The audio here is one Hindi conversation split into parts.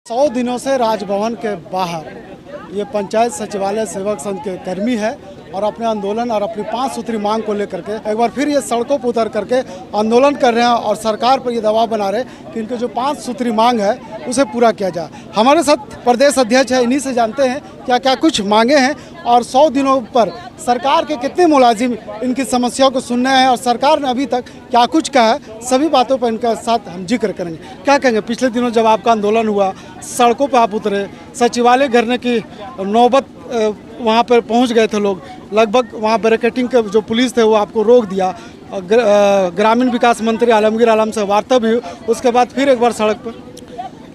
100 दिनों से राजभवन के बाहर ये पंचायत सचिवालय सेवक संघ के कर्मी है और अपने आंदोलन और अपनी 5 सूत्री मांग को लेकर के एक बार फिर ये सड़कों पर उतर करके आंदोलन कर रहे हैं और सरकार पर ये दबाव बना रहे हैं कि इनके जो 5 सूत्री मांग है उसे पूरा किया जाए। हमारे साथ प्रदेश अध्यक्ष है, इन्हीं से जानते हैं क्या क्या कुछ मांगे हैं और 100 दिनों पर सरकार के कितने मुलाजिम इनकी समस्याओं को सुन रहे हैं और सरकार ने अभी तक क्या कुछ कहा है, सभी बातों पर इनके साथ हम जिक्र करेंगे। क्या कहेंगे, पिछले दिनों जब आपका आंदोलन हुआ, सड़कों पर आप उतरे, सचिवालय घेरने की नौबत वहाँ पर पहुँच गए थे लोग, लगभग वहाँ बैरिकेडिंग के जो पुलिस थे वो आपको रोक दिया, ग्रामीण विकास मंत्री आलमगीर आलम से वार्ता भी, उसके बाद फिर एक बार सड़क पर।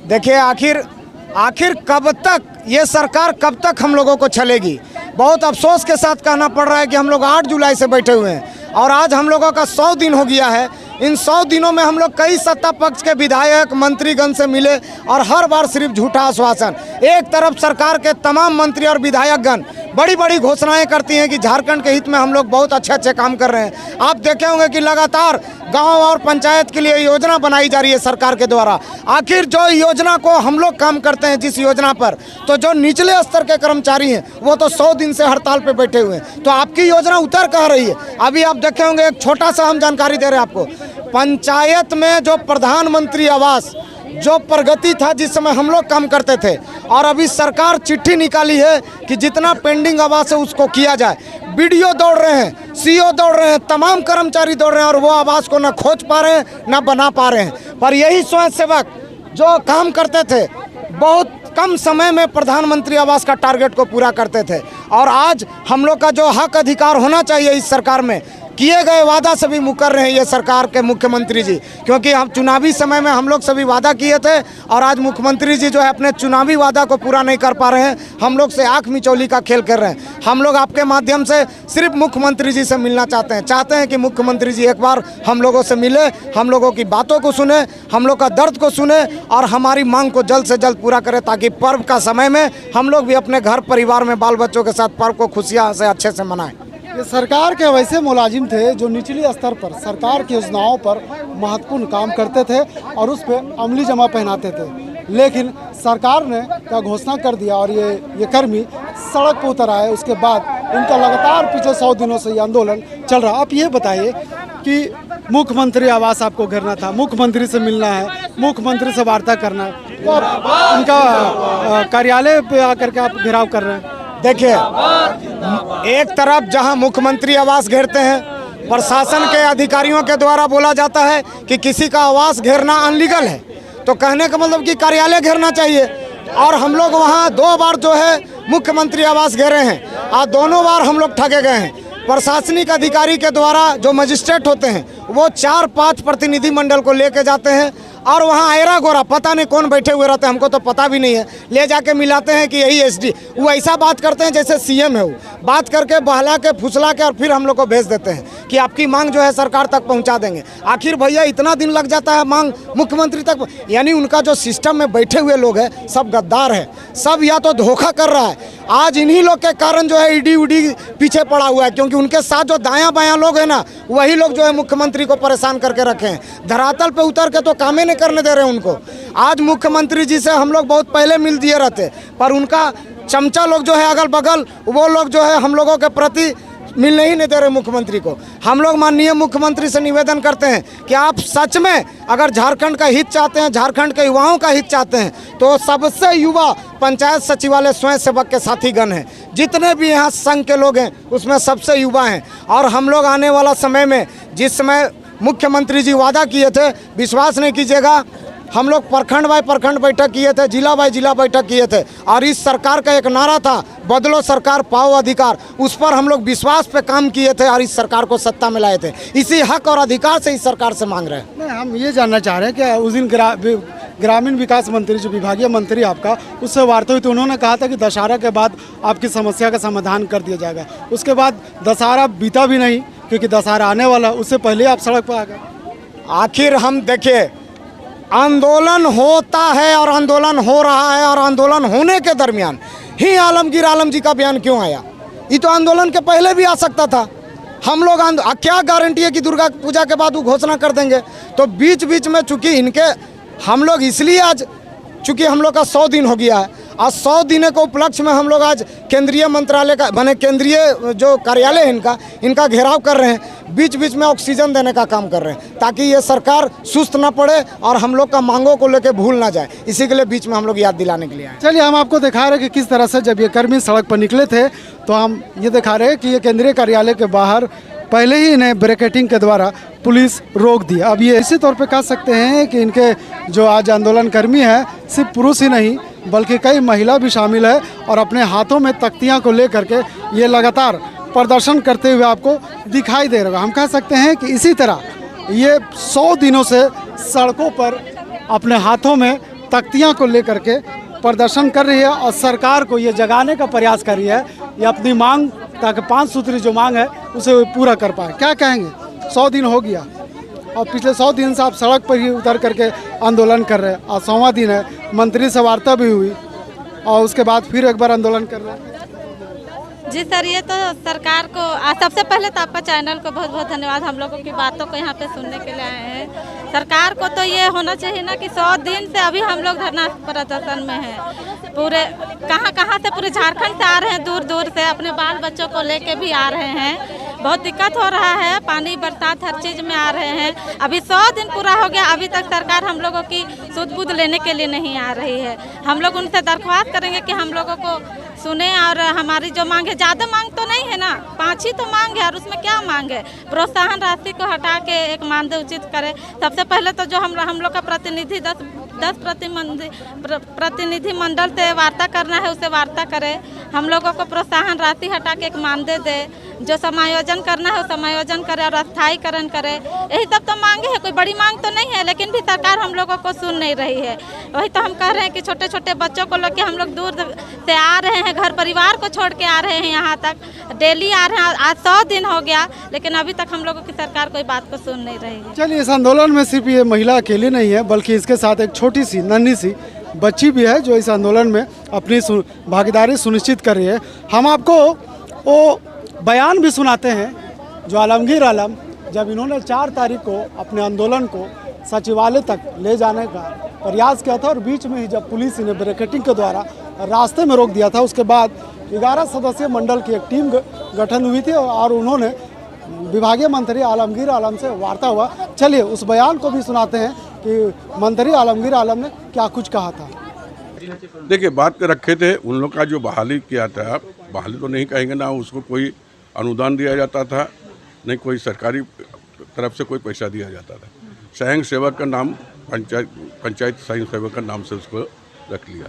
देखिए आखिर कब तक ये सरकार कब तक हम लोगों को चलेगी। बहुत अफसोस के साथ कहना पड़ रहा है कि हम लोग 8 जुलाई से बैठे हुए हैं और आज हम लोगों का 100 दिन हो गया है। इन 100 दिनों में हम लोग कई सत्ता पक्ष के विधायक मंत्रीगण से मिले और हर बार सिर्फ झूठा आश्वासन। एक तरफ सरकार के तमाम मंत्री और विधायकगण बड़ी बड़ी घोषणाएं करती हैं कि झारखंड के हित में हम लोग बहुत अच्छे काम कर रहे हैं। आप देखे होंगे कि लगातार गांव और पंचायत के लिए योजना बनाई जा रही है सरकार के द्वारा। आखिर जो योजना को हम लोग काम करते हैं जिस योजना पर, तो जो निचले स्तर के कर्मचारी हैं वो तो 100 दिन से हड़ताल पे बैठे हुए हैं। तो आपकी योजना उतर कह रही है। अभी आप देखे होंगे, एक छोटा सा हम जानकारी दे रहे हैं आपको, पंचायत में जो प्रधानमंत्री आवास जो प्रगति था जिस समय हम लोग काम करते थे, और अभी सरकार चिट्ठी निकाली है कि जितना पेंडिंग आवास है उसको किया जाए। बीडीओ दौड़ रहे हैं, सीओ दौड़ रहे हैं, तमाम कर्मचारी दौड़ रहे हैं और वो आवास को ना खोज पा रहे हैं ना बना पा रहे हैं। पर यही स्वयंसेवक जो काम करते थे बहुत कम समय में प्रधानमंत्री आवास का टारगेट को पूरा करते थे। और आज हम लोग का जो हक अधिकार होना चाहिए इस सरकार में, किए गए वादा से भी मुकर रहे हैं ये सरकार के मुख्यमंत्री जी, क्योंकि हम चुनावी समय में हम लोग सभी वादा किए थे और आज मुख्यमंत्री जी जो है अपने चुनावी वादा को पूरा नहीं कर पा रहे हैं। हम लोग से आंख मिचौली का खेल कर रहे हैं। हम लोग आपके माध्यम से सिर्फ मुख्यमंत्री जी से मिलना चाहते हैं कि मुख्यमंत्री जी एक बार हम लोगों से मिले, हम लोगों की बातों को सुने, हम लोग का दर्द को सुने और हमारी मांग को जल्द से जल्द पूरा करें, ताकि पर्व का समय में हम लोग भी अपने घर परिवार में बाल बच्चों के साथ पर्व को खुशियाँ से अच्छे से मनाएं। ये सरकार के वैसे मुलाजिम थे जो निचले स्तर पर सरकार की योजनाओं पर महत्वपूर्ण काम करते थे और उस पर अमली जमा पहनाते थे, लेकिन सरकार ने क्या घोषणा कर दिया और ये कर्मी सड़क पर उतर आए। उसके बाद इनका लगातार पिछले 100 दिनों से ये आंदोलन चल रहा। आप ये बताइए कि मुख्यमंत्री आवास आपको घेरना था, मुख्यमंत्री से मिलना है, मुख्यमंत्री से वार्ता करना है, तो आप इनका कार्यालय पे आकर के आप घेराव कर रहे हैं। देखिए, एक तरफ जहां मुख्यमंत्री आवास घेरते हैं, प्रशासन के अधिकारियों के द्वारा बोला जाता है कि किसी का आवास घेरना अनलीगल है, तो कहने का मतलब कि कार्यालय घेरना चाहिए। और हम लोग वहां 2 बार जो है मुख्यमंत्री आवास घेरे हैं और दोनों बार हम लोग ठगे गए हैं। प्रशासनिक अधिकारी के द्वारा जो मजिस्ट्रेट होते हैं वो 4-5 प्रतिनिधि मंडल को लेके जाते हैं और वहाँ ऐरा गोरा पता नहीं कौन बैठे हुए रहते हैं, हमको तो पता भी नहीं है, ले जाके मिलाते हैं कि यही एसडी। वो ऐसा बात करते हैं जैसे सीएम है, वो बात करके बहला के फुसला के और फिर हम लोग को भेज देते हैं कि आपकी मांग जो है सरकार तक पहुंचा देंगे। आखिर भैया इतना दिन लग जाता है मांग मुख्यमंत्री तक, यानी उनका जो सिस्टम में बैठे हुए लोग हैं सब गद्दार है, सब या तो धोखा कर रहा है। आज इन्हीं लोग के कारण जो है ईडी उडी पीछे पड़ा हुआ है, क्योंकि उनके साथ जो दायां बायां लोग हैं ना, वही लोग जो है मुख्यमंत्री को परेशान करके रखे हैं। धरातल पे उतर के तो कामें नहीं करने दे रहे उनको। आज मुख्यमंत्री जी से हम लोग बहुत पहले मिल दिए रहते, पर उनका चमचा लोग जो है अगल बगल, वो लोग जो है हम लोगों के प्रति मिलने ही नहीं दे रहे मुख्यमंत्री को। हम लोग माननीय मुख्यमंत्री से निवेदन करते हैं कि आप सच में अगर झारखंड का हित चाहते हैं, झारखंड के युवाओं का हित चाहते हैं, तो सबसे युवा पंचायत सचिवालय स्वयंसेवक के साथीगण हैं। जितने भी यहाँ संघ के लोग हैं उसमें सबसे युवा हैं। और हम लोग आने वाला समय में, जिस समय मुख्यमंत्री जी वादा किए थे, विश्वास नहीं कीजिएगा, हम लोग प्रखंड बाय प्रखंड बैठक किए थे, जिला बाय जिला बैठक किए थे और इस सरकार का एक नारा था, बदलो सरकार पाओ अधिकार। उस पर हम लोग विश्वास पे काम किए थे और इस सरकार को सत्ता में लाए थे। इसी हक और अधिकार से इस सरकार से मांग रहे हैं। नहीं, हम ये जानना चाह रहे हैं कि उस दिन ग्रामीण विकास मंत्री जो विभागीय मंत्री आपका, उससे वार्ता हुई तो उन्होंने कहा था कि दशहरा के बाद आपकी समस्या का समाधान कर दिया जाएगा। उसके बाद दशहरा बीता भी नहीं, क्योंकि दशहरा आने वाला, उससे पहले आप सड़क पर आ गए। आखिर हम देखिए, आंदोलन होता है और आंदोलन हो रहा है और आंदोलन होने के दरमियान ही आलमगीर आलम जी का बयान क्यों आया? ये तो आंदोलन के पहले भी आ सकता था। हम लोग क्या गारंटी है कि दुर्गा पूजा के बाद वो घोषणा कर देंगे? तो बीच बीच में चूंकि इनके हम लोग इसलिए आज चूँकि हम लोग का 100 दिन हो गया है, आज 100 दिन के उपलक्ष्य में हम लोग आज केंद्रीय मंत्रालय का बने केंद्रीय जो कार्यालय है इनका घेराव कर रहे हैं, बीच बीच में ऑक्सीजन देने का काम कर रहे हैं ताकि ये सरकार सुस्त ना पड़े और हम लोग का मांगों को लेकर भूल ना जाए। इसी के लिए बीच में हम लोग याद दिलाने के लिए आए। चलिए हम आपको दिखा रहे हैं कि किस तरह से जब ये कर्मी सड़क पर निकले थे तो हम ये दिखा रहे हैं कि ये केंद्रीय कार्यालय के बाहर पहले ही इन्हें बैरिकेडिंग के द्वारा पुलिस रोक दिया। अब ये इसी तौर पे कह सकते हैं कि इनके जो आज आंदोलन कर्मी हैं सिर्फ पुरुष ही नहीं बल्कि कई महिला भी शामिल है और अपने हाथों में तख्तियां को लेकर के ये लगातार प्रदर्शन करते हुए आपको दिखाई दे रहा है। हम कह सकते हैं कि इसी तरह ये 100 दिनों से सड़कों पर अपने हाथों में तख्तियां को लेकर के प्रदर्शन कर रही है और सरकार को ये जगाने का प्रयास कर रही है ये अपनी मांग ताकि 5 सूत्री जो मांग है उसे वो पूरा कर पाए। क्या कहेंगे, 100 दिन हो गया और पिछले 100 दिन से आप सड़क पर ही उतर करके आंदोलन कर रहे हैं और 100वां दिन है, मंत्री से वार्ता भी हुई और उसके बाद फिर एक बार आंदोलन कर रहे हैं। जी सर, ये तो सरकार को सबसे पहले तो आपका चैनल को बहुत बहुत धन्यवाद, हम लोगों की बातों को यहाँ पे सुनने के लिए आए हैं। सरकार को तो ये होना चाहिए ना कि 100 दिन से अभी हम लोग धरना प्रदर्शन में हैं, पूरे कहाँ से पूरे झारखंड से आ रहे हैं, दूर दूर से अपने बाल बच्चों को लेके भी आ रहे हैं। बहुत दिक्कत हो रहा है, पानी बरसात हर चीज़ में आ रहे हैं। अभी 100 दिन पूरा हो गया, अभी तक सरकार हम लोगों की सुध बुध लेने के लिए नहीं आ रही है। हम लोग उनसे दरख्वास्त करेंगे कि हम लोगों को सुने और हमारी जो मांग है, ज़्यादा मांग तो नहीं है ना, 5 ही तो मांग है और उसमें क्या मांग है, प्रोत्साहन राशि को हटा के एक मानदेय उचित करे। सबसे पहले तो जो हम लोग का प्रतिनिधि 10 प्रतिनिधि मंडल से वार्ता करना है उसे वार्ता करे, हम लोगों को प्रोत्साहन राशि हटा के एक मानदेय दे, जो समायोजन करना है वो समायोजन करे और स्थायीकरण करे। यही सब तो मांगे है, कोई बड़ी मांग तो नहीं है, लेकिन भी सरकार हम लोगों को सुन नहीं रही है। वही तो हम कह रहे हैं कि छोटे छोटे बच्चों को लेकर हम लोग दूर से आ रहे हैं, घर परिवार को छोड़ के आ रहे हैं, यहाँ तक डेली आ रहे हैं। आज 100 दिन हो गया लेकिन अभी तक हम लोगों की सरकार कोई बात को सुन नहीं रही है। चलिए, इस आंदोलन में सिर्फ ये महिला अकेली नहीं है बल्कि इसके साथ एक छोटी सी नन्ही सी बच्ची भी है जो इस आंदोलन में अपनी भागीदारी सुनिश्चित कर रही है। हम आपको वो बयान भी सुनाते हैं जो आलमगीर आलम जब इन्होंने 4 तारीख को अपने आंदोलन को सचिवालय तक ले जाने का प्रयास किया था और बीच में ही जब पुलिस ने बैरिकेडिंग के द्वारा रास्ते में रोक दिया था, उसके बाद 11 सदस्यीय मंडल की एक टीम गठन हुई थी और उन्होंने विभागीय मंत्री आलमगीर आलम से वार्ता हुआ। चलिए उस बयान को भी सुनाते हैं कि मंत्री आलमगीर आलम ने क्या कुछ कहा था। देखिए, बात कर रखे थे उन लोग का जो बहाली किया था, बहाली तो नहीं कहेंगे ना, उसको कोई अनुदान दिया जाता था, नहीं कोई सरकारी तरफ से कोई पैसा दिया जाता था। स्वयं सेवक का नाम पंचायत स्वयं सेवक का नाम से उसको रख लिया,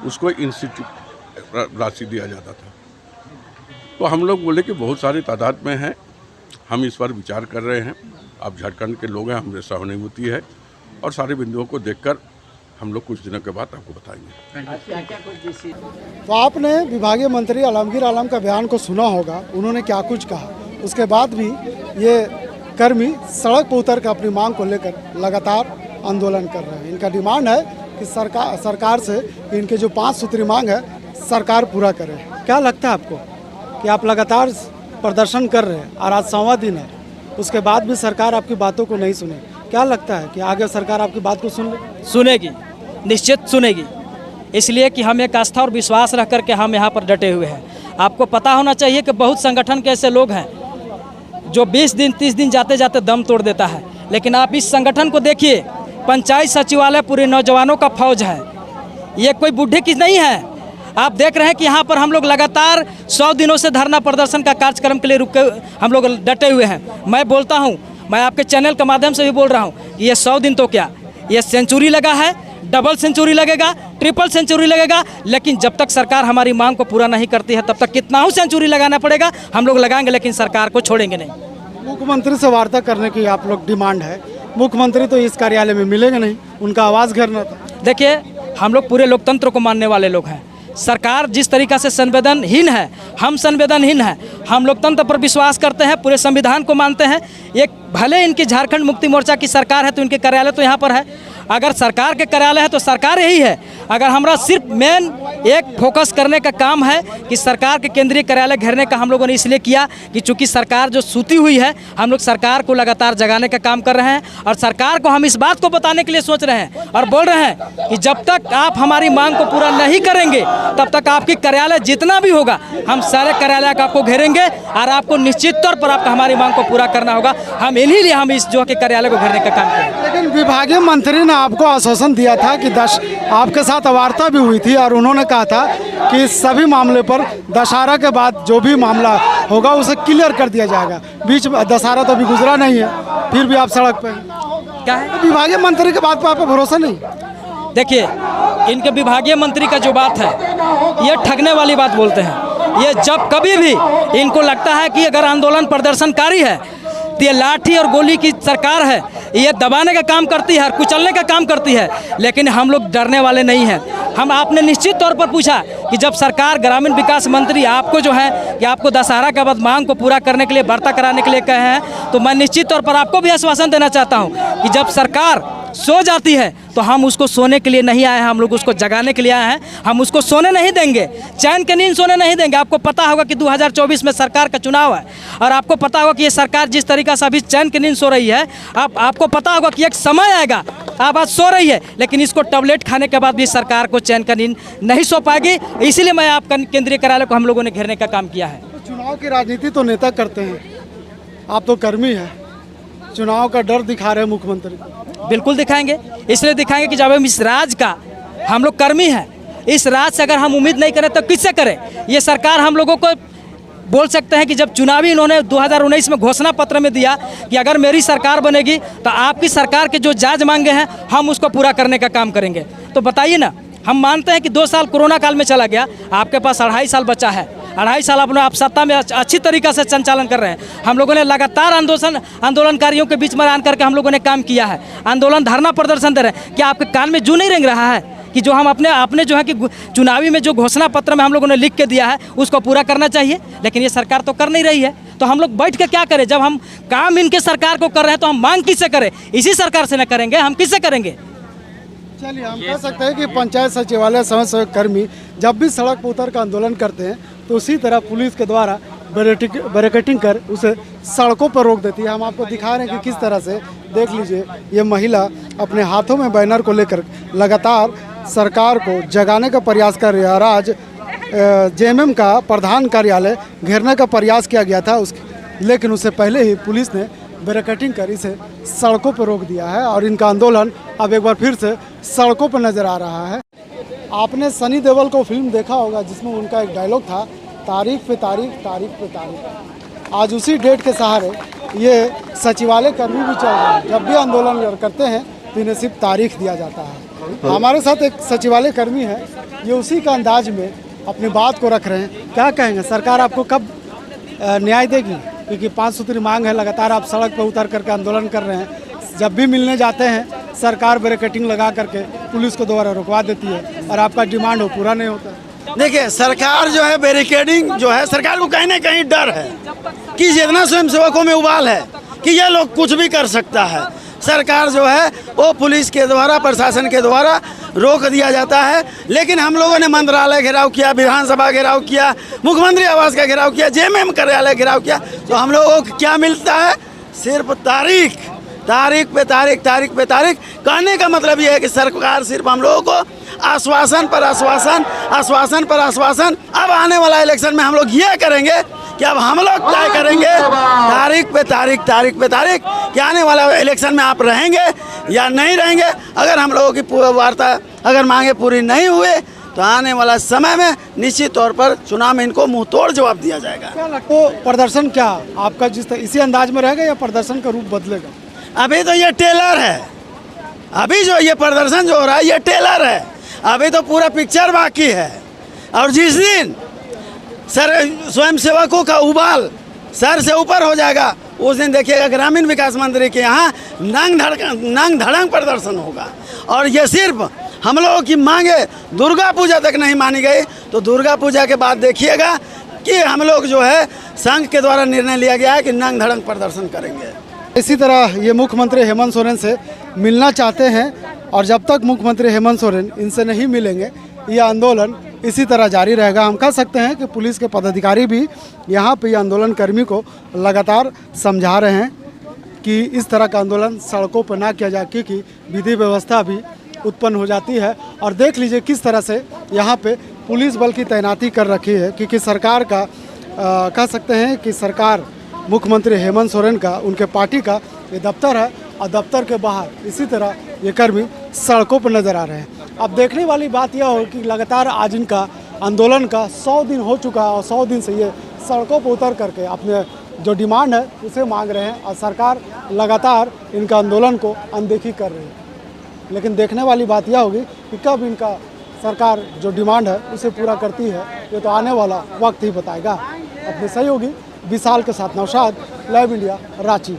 उसको इंस्टीट्यूट राशि दिया जाता था। तो हम लोग बोले कि बहुत सारी तादाद में हैं, हम इस पर विचार कर रहे हैं। आप झारखंड के लोग हैं, हमसे सहानुभूति है और सारे बिंदुओं को देखकर हम लोग कुछ दिनों के बाद आपको बताएंगे। तो आपने विभागीय मंत्री आलमगीर आलम का बयान को सुना होगा, उन्होंने क्या कुछ कहा। उसके बाद भी ये कर्मी सड़क पर उतर कर अपनी मांग को लेकर लगातार आंदोलन कर रहे हैं। इनका डिमांड है कि सरकार से इनके जो 5 सूत्री मांग है सरकार पूरा करे। क्या लगता है आपको कि आप लगातार प्रदर्शन कर रहे हैं और आज 100वां दिन है, उसके बाद भी सरकार आपकी बातों को नहीं सुने, क्या लगता है कि आगे सरकार आपकी बात को सुनेगी? निश्चित सुनेगी, इसलिए कि हम एक आस्था और विश्वास रख करके हम यहाँ पर डटे हुए हैं। आपको पता होना चाहिए कि बहुत संगठन के ऐसे लोग हैं जो 20 दिन 30 दिन जाते जाते दम तोड़ देता है, लेकिन आप इस संगठन को देखिए, पंचायत सचिवालय पूरे नौजवानों का फौज है, ये कोई बूढ़े की नहीं है। आप देख रहे हैं कि यहाँ पर हम लोग लगातार 100 दिनों से धरना प्रदर्शन का कार्यक्रम के लिए रुके हम लोग डटे हुए हैं। मैं बोलता हूँ, मैं आपके चैनल के माध्यम से भी बोल रहा हूँ कि ये 100 दिन तो क्या, ये सेंचुरी लगा है, डबल सेंचुरी लगेगा, ट्रिपल सेंचुरी लगेगा, लेकिन जब तक सरकार हमारी मांग को पूरा नहीं करती है तब तक कितना ही सेंचुरी लगाना पड़ेगा, हम लोग लगाएंगे, लेकिन सरकार को छोड़ेंगे नहीं। मुख्यमंत्री से वार्ता करने की आप लोग डिमांड है, मुख्यमंत्री तो इस कार्यालय में मिलेंगे नहीं, उनका आवाज़ घेरना था। देखिए, हम लोग पूरे लोकतंत्र को मानने वाले लोग हैं। सरकार जिस तरीक़ा से संवेदनहीन है, हम संवेदनहीन हैं, हम लोकतंत्र पर विश्वास करते हैं, पूरे संविधान को मानते हैं। एक भले इनकी झारखंड मुक्ति मोर्चा की सरकार है तो इनके कार्यालय तो यहाँ पर है, अगर सरकार के कार्यालय है तो सरकार यही है, अगर हमारा सिर्फ मेन एक फोकस करने का काम है कि सरकार के केंद्रीय कार्यालय घेरने का हम लोगों ने इसलिए किया कि चूंकि सरकार जो सूती हुई है, हम लोग सरकार को लगातार जगाने का काम कर रहे हैं और सरकार को हम इस बात को बताने के लिए सोच रहे हैं और बोल रहे हैं कि जब तक आप हमारी मांग को पूरा नहीं करेंगे तब तक आपकी कार्यालय जितना भी होगा हम सारे कार्यालय का आपको घेरेंगे और आपको निश्चित तौर पर आपका हमारी मांग को पूरा करना होगा। हम इन्हीं लिए हम इस जो कि कार्यालय को घेरने का काम करें। लेकिन विभागीय मंत्री ने आपको आश्वासन दिया था कि आपके साथ वार्ता भी हुई थी और उन्होंने कहा था कि सभी मामले पर दशहरा के बाद जो भी मामला होगा उसे क्लियर कर दिया जाएगा। बीच में दशहरा तो अभी गुजरा नहीं है, फिर भी आप सड़क पे क्या है? विभागीय मंत्री की बात पर आपको भरोसा नहीं? देखिए, इनके विभागीय मंत्री का जो बात है ये ठगने वाली बात बोलते हैं। ये जब कभी भी इनको लगता है कि अगर आंदोलन प्रदर्शनकारी है तो ये लाठी और गोली की सरकार है, ये दबाने का काम करती है और कुचलने का काम करती है, लेकिन हम लोग डरने वाले नहीं हैं। हम आपने निश्चित तौर पर पूछा कि जब सरकार ग्रामीण विकास मंत्री आपको जो है कि आपको दशहरा के बाद मांग को पूरा करने के लिए वार्ता कराने के लिए कहे हैं, तो मैं निश्चित तौर पर आपको भी आश्वासन देना चाहता हूं कि जब सरकार सो जाती है तो हम उसको सोने के लिए नहीं आए हैं, हम लोग उसको जगाने के लिए आए हैं। हम उसको सोने नहीं देंगे, चैन की नींद सोने नहीं देंगे। आपको पता होगा कि 2024 में सरकार का चुनाव है और आपको पता होगा कि ये सरकार जिस तरीक़े से अभी चैन की नींद सो रही है, आपको पता होगा कि एक समय आएगा आप आज सो रही है, लेकिन इसको टैबलेट खाने के बाद भी सरकार को चैन का नींद नहीं सो पाएगी। इसीलिए मैं आपका केंद्रीय कार्यालय को हम लोगों ने घेरने का काम किया है। तो चुनाव की राजनीति तो नेता करते हैं, आप तो कर्मी हैं, चुनाव का डर दिखा रहे हैं मुख्यमंत्री। बिल्कुल दिखाएंगे, इसलिए दिखाएंगे कि जब हम इस राज का हम लोग कर्मी हैं, इस राज से अगर हम उम्मीद नहीं करें तो किससे करें? ये सरकार हम लोगों को बोल सकते हैं कि जब चुनावी इन्होंने 2019 में घोषणा पत्र में दिया कि अगर मेरी सरकार बनेगी तो आपकी सरकार के जो जायज मांगे हैं हम उसको पूरा करने का काम करेंगे। तो बताइए ना, हम मानते हैं कि 2 साल कोरोना काल में चला गया, आपके पास 2.5 साल बचा है, 2.5 साल अपने आप सत्ता में अच्छी तरीक़ा से संचालन कर रहे हैं। हम लोगों ने लगातार आंदोलनकारियों के बीच में आन करके हम लोगों ने काम किया है, आंदोलन धरना प्रदर्शन दे रहे हैं। क्या आपके कान में जू नहीं रेंग रहा है कि जो हम अपने जो है कि चुनावी में जो घोषणा पत्र में हम लोगों ने लिख के दिया है उसको पूरा करना चाहिए? लेकिन ये सरकार तो कर नहीं रही है, तो हम लोग बैठ के क्या करें? जब हम काम इनके सरकार को कर रहे हैं तो हम मांग किससे करें? इसी सरकार से न करेंगे, हम किससे करेंगे? चलिए, हम कह सकते हैं कि पंचायत सचिवालय समाज सेवक कर्मी जब भी सड़क पर उतर कर आंदोलन करते हैं तो उसी तरह पुलिस के द्वारा बैरिकेडिंग कर उसे सड़कों पर रोक देती है। हम आपको दिखा रहे हैं कि किस तरह से, देख लीजिए, ये महिला अपने हाथों में बैनर को लेकर लगातार सरकार को जगाने का प्रयास कर रही है। और आज जेएमएम का प्रधान कार्यालय घेरने का प्रयास किया गया था लेकिन उससे पहले ही पुलिस ने बैरिकेडिंग कर इसे सड़कों पर रोक दिया है और इनका आंदोलन अब एक बार फिर से सड़कों पर नजर आ रहा है। आपने सनी देओल को फिल्म देखा होगा जिसमें उनका एक डायलॉग था, तारीख पे तारीख, तारीख पे तारीख। आज उसी डेट के सहारे ये सचिवालय कर्मी भी चल रहे हैं। जब भी आंदोलन करते हैं तो इन्हें सिर्फ तारीख दिया जाता है। हमारे साथ एक सचिवालय कर्मी है, ये उसी का अंदाज में अपनी बात को रख रहे हैं। क्या कहेंगे, सरकार आपको कब न्याय देगी? क्योंकि 5 सूत्री मांग है, लगातार आप सड़क पर उतर करके आंदोलन कर रहे हैं। जब भी मिलने जाते हैं सरकार बैरिकेडिंग लगा करके पुलिस को दोबारा रुकवा देती है और आपका डिमांड हो पूरा नहीं होता। देखिए, सरकार जो है बैरिकेडिंग जो है, सरकार को कहीं ना कहीं डर है कि जितना स्वयंसेवकों में उबाल है कि ये लोग कुछ भी कर सकता है। सरकार जो है वो पुलिस के द्वारा, प्रशासन के द्वारा रोक दिया जाता है। लेकिन हम लोगों ने मंत्रालय घेराव किया, विधानसभा घेराव किया, मुख्यमंत्री आवास का घेराव किया, जेएमएम कार्यालय घेराव किया, तो हम लोगों को क्या मिलता है? सिर्फ तारीख, तारीख पे तारीख, तारीख पे तारीख। कहने का मतलब ये है कि सरकार सिर्फ हम लोगों को आश्वासन पर आश्वासन, आश्वासन पर आश्वासन। अब आने वाला इलेक्शन में हम लोग ये करेंगे कि अब हम लोग तय करेंगे तारीख पे तारीख, तारीख पे तारीख कि आने वाला इलेक्शन में आप रहेंगे या नहीं रहेंगे। अगर हम लोगों की वार्ता, अगर मांगे पूरी नहीं हुए तो आने वाला समय में निश्चित तौर पर चुनाव में इनको मुंह तोड़ जवाब दिया जाएगा। क्या लगता है प्रदर्शन क्या आपका इसी अंदाज में रहेगा या प्रदर्शन का रूप बदलेगा? अभी तो ये टेलर है, अभी जो ये प्रदर्शन जो हो रहा है ये टेलर है, अभी तो पूरा पिक्चर बाकी है। और जिस दिन स्वयंसेवकों का उबाल सर से ऊपर हो जाएगा उस दिन देखिएगा ग्रामीण विकास मंत्री के यहाँ नंग धड़ंग प्रदर्शन होगा। और ये सिर्फ हम लोगों की मांगे दुर्गा पूजा तक नहीं मानी गई, तो दुर्गा पूजा के बाद देखिएगा कि हम लोग जो है संघ के द्वारा निर्णय लिया गया है कि नंग धड़ंग प्रदर्शन करेंगे। इसी तरह ये मुख्यमंत्री हेमंत सोरेन से मिलना चाहते हैं और जब तक मुख्यमंत्री हेमंत सोरेन इनसे नहीं मिलेंगे ये आंदोलन इसी तरह जारी रहेगा। हम कह सकते हैं कि पुलिस के पदाधिकारी भी यहाँ पे आंदोलन कर्मी को लगातार समझा रहे हैं कि इस तरह का आंदोलन सड़कों पर ना किया जाए, क्योंकि विधि व्यवस्था भी उत्पन्न हो जाती है। और देख लीजिए किस तरह से यहाँ पे पुलिस बल की तैनाती कर रखी है, क्योंकि सरकार का कह सकते हैं कि सरकार मुख्यमंत्री हेमंत सोरेन का, उनके पार्टी का ये दफ्तर है और दफ्तर के बाहर इसी तरह ये कर्मी सड़कों पर नज़र आ रहे हैं। अब देखने वाली बात यह हो कि लगातार आज इनका आंदोलन का 100 दिन हो चुका है और 100 दिन से ये सड़कों पर उतर करके अपने जो डिमांड है उसे मांग रहे हैं और सरकार लगातार इनका आंदोलन को अनदेखी कर रही है। लेकिन देखने वाली बात यह होगी कि कब इनका सरकार जो डिमांड है उसे पूरा करती है, ये तो आने वाला वक्त ही बताएगा। अपने सहयोगी विशाल के साथ नौशाद, लाइव इंडिया, रांची।